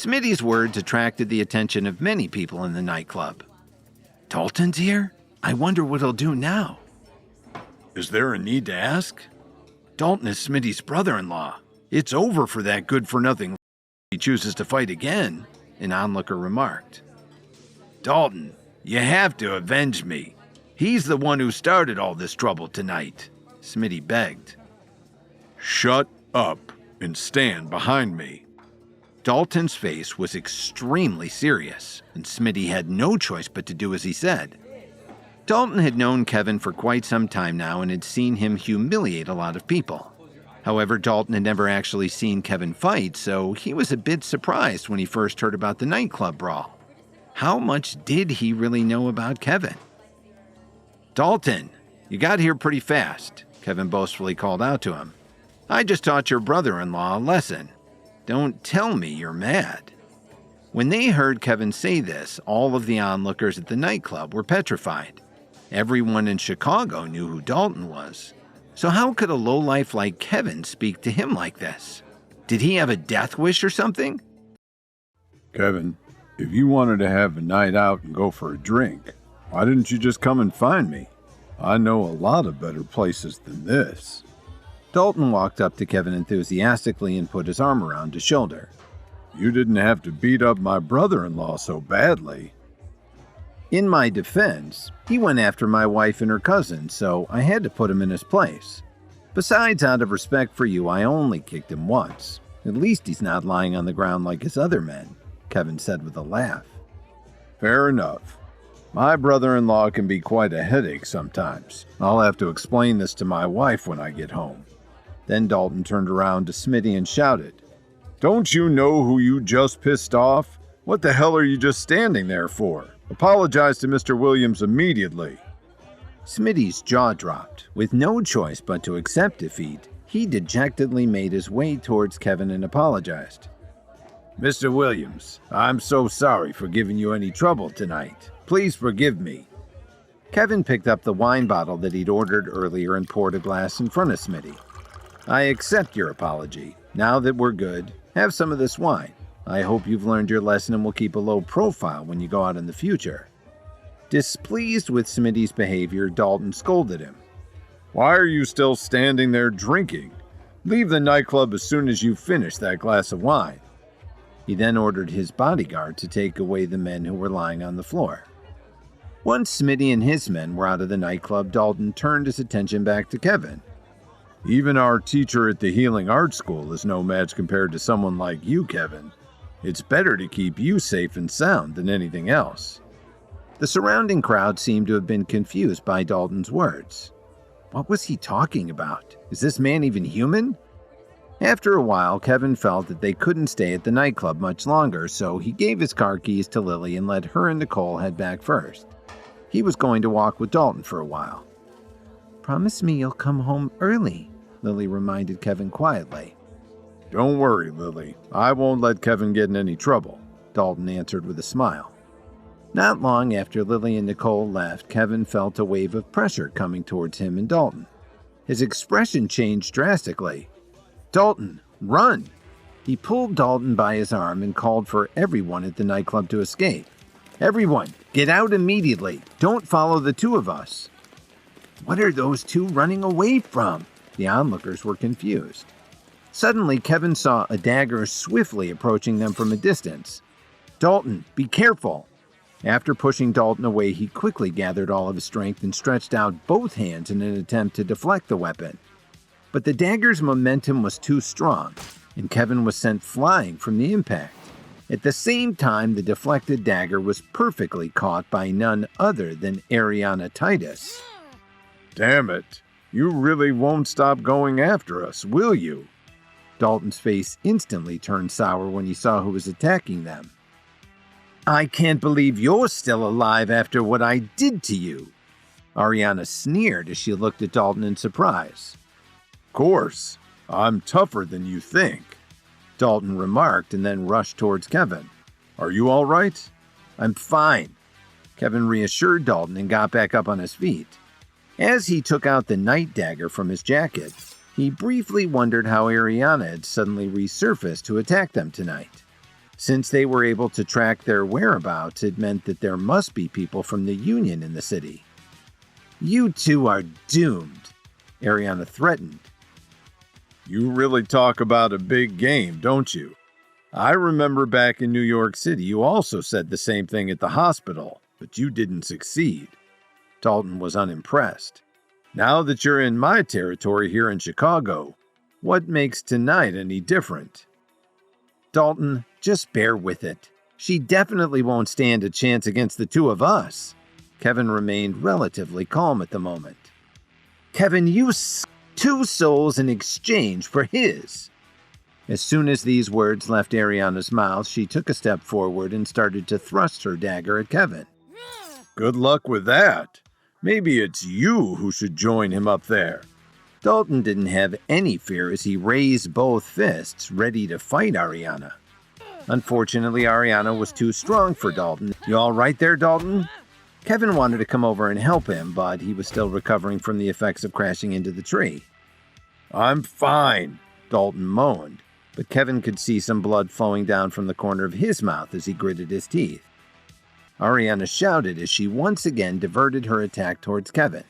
Smitty's words attracted the attention of many people in the nightclub. Dalton's here? I wonder what he'll do now. Is there a need to ask? Dalton is Smitty's brother-in-law. It's over for that good-for-nothing he chooses to fight again, an onlooker remarked. Dalton, you have to avenge me. He's the one who started all this trouble tonight, Smitty begged. Shut up and stand behind me. Dalton's face was extremely serious, and Smitty had no choice but to do as he said. Dalton had known Kevin for quite some time now and had seen him humiliate a lot of people. However, Dalton had never actually seen Kevin fight, so he was a bit surprised when he first heard about the nightclub brawl. How much did he really know about Kevin? Dalton, you got here pretty fast, Kevin boastfully called out to him. I just taught your brother-in-law a lesson. Don't tell me you're mad. When they heard Kevin say this, all of the onlookers at the nightclub were petrified. Everyone in Chicago knew who Dalton was. So how could a lowlife like Kevin speak to him like this? Did he have a death wish or something? Kevin, if you wanted to have a night out and go for a drink, why didn't you just come and find me? I know a lot of better places than this. Dalton walked up to Kevin enthusiastically and put his arm around his shoulder. You didn't have to beat up my brother-in-law so badly. In my defense, he went after my wife and her cousin, so I had to put him in his place. Besides, out of respect for you, I only kicked him once. At least he's not lying on the ground like his other men, Kevin said with a laugh. Fair enough. My brother-in-law can be quite a headache sometimes. I'll have to explain this to my wife when I get home. Then Dalton turned around to Smitty and shouted, Don't you know who you just pissed off? What the hell are you just standing there for? Apologize to Mr. Williams immediately. Smitty's jaw dropped. With no choice but to accept defeat, he dejectedly made his way towards Kevin and apologized. Mr. Williams, I'm so sorry for giving you any trouble tonight. Please forgive me. Kevin picked up the wine bottle that he'd ordered earlier and poured a glass in front of Smitty. I accept your apology. Now that we're good, have some of this wine. I hope you've learned your lesson and will keep a low profile when you go out in the future. Displeased with Smitty's behavior, Dalton scolded him. Why are you still standing there drinking? Leave the nightclub as soon as you finish that glass of wine. He then ordered his bodyguard to take away the men who were lying on the floor. Once Smitty and his men were out of the nightclub, Dalton turned his attention back to Kevin. Even our teacher at the Healing Art School is no match compared to someone like you, Kevin. It's better to keep you safe and sound than anything else. The surrounding crowd seemed to have been confused by Dalton's words. What was he talking about? Is this man even human? After a while, Kevin felt that they couldn't stay at the nightclub much longer, so he gave his car keys to Lily and let her and Nicole head back first. He was going to walk with Dalton for a while. Promise me you'll come home early, Lily reminded Kevin quietly. Don't worry, Lily. I won't let Kevin get in any trouble, Dalton answered with a smile. Not long after Lily and Nicole left, Kevin felt a wave of pressure coming towards him and Dalton. His expression changed drastically. Dalton, run! He pulled Dalton by his arm and called for everyone at the nightclub to escape. Everyone, get out immediately. Don't follow the two of us. What are those two running away from? The onlookers were confused. Suddenly, Kevin saw a dagger swiftly approaching them from a distance. Dalton, be careful! After pushing Dalton away, he quickly gathered all of his strength and stretched out both hands in an attempt to deflect the weapon. But the dagger's momentum was too strong, and Kevin was sent flying from the impact. At the same time, the deflected dagger was perfectly caught by none other than Ariana Titus. Damn it! You really won't stop going after us, will you? Dalton's face instantly turned sour when he saw who was attacking them. I can't believe you're still alive after what I did to you. Ariana sneered as she looked at Dalton in surprise. Of course, I'm tougher than you think, Dalton remarked and then rushed towards Kevin. Are you all right? I'm fine. Kevin reassured Dalton and got back up on his feet. As he took out the night dagger from his jacket, he briefly wondered how Ariana had suddenly resurfaced to attack them tonight. Since they were able to track their whereabouts, it meant that there must be people from the Union in the city. "You two are doomed," Ariana threatened. You really talk about a big game, don't you? I remember back in New York City, you also said the same thing at the hospital, but you didn't succeed. Dalton was unimpressed. Now that you're in my territory here in Chicago, what makes tonight any different? "Dalton, just bear with it. She definitely won't stand a chance against the two of us." Kevin remained relatively calm at the moment. "Kevin, you two souls in exchange for his." As soon as these words left Ariana's mouth, she took a step forward and started to thrust her dagger at Kevin. Good luck with that. Maybe it's you who should join him up there. Dalton didn't have any fear as he raised both fists, ready to fight Ariana. Unfortunately, Ariana was too strong for Dalton. "You all right there, Dalton?" Kevin wanted to come over and help him, but he was still recovering from the effects of crashing into the tree. "I'm fine," Dalton moaned, but Kevin could see some blood flowing down from the corner of his mouth as he gritted his teeth. Ariana shouted as she once again diverted her attack towards Kevin.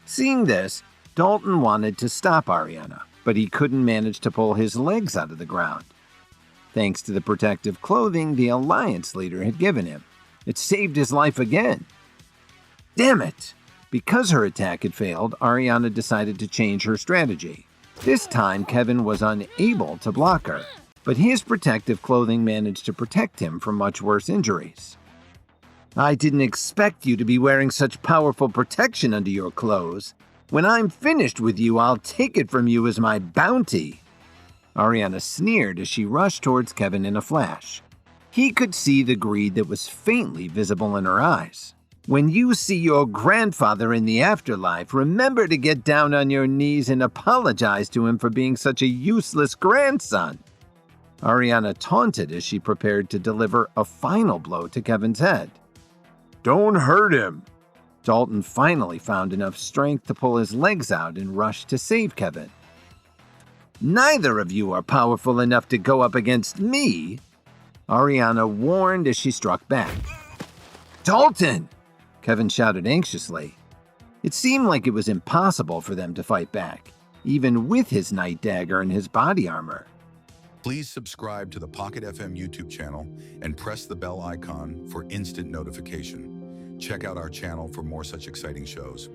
Seeing this, Dalton wanted to stop Ariana, but he couldn't manage to pull his legs out of the ground. Thanks to the protective clothing the Alliance leader had given him, it saved his life again. Damn it! Because her attack had failed, Ariana decided to change her strategy. This time, Kevin was unable to block her, but his protective clothing managed to protect him from much worse injuries. "I didn't expect you to be wearing such powerful protection under your clothes. When I'm finished with you, I'll take it from you as my bounty." Ariana sneered as she rushed towards Kevin in a flash. He could see the greed that was faintly visible in her eyes. "When you see your grandfather in the afterlife, remember to get down on your knees and apologize to him for being such a useless grandson." Ariana taunted as she prepared to deliver a final blow to Kevin's head. "Don't hurt him." Dalton finally found enough strength to pull his legs out and rush to save Kevin. "Neither of you are powerful enough to go up against me," Ariana warned as she struck back. "Dalton!" Kevin shouted anxiously. It seemed like it was impossible for them to fight back, even with his night dagger and his body armor. Please subscribe to the Pocket FM YouTube channel and press the bell icon for instant notification. Check out our channel for more such exciting shows.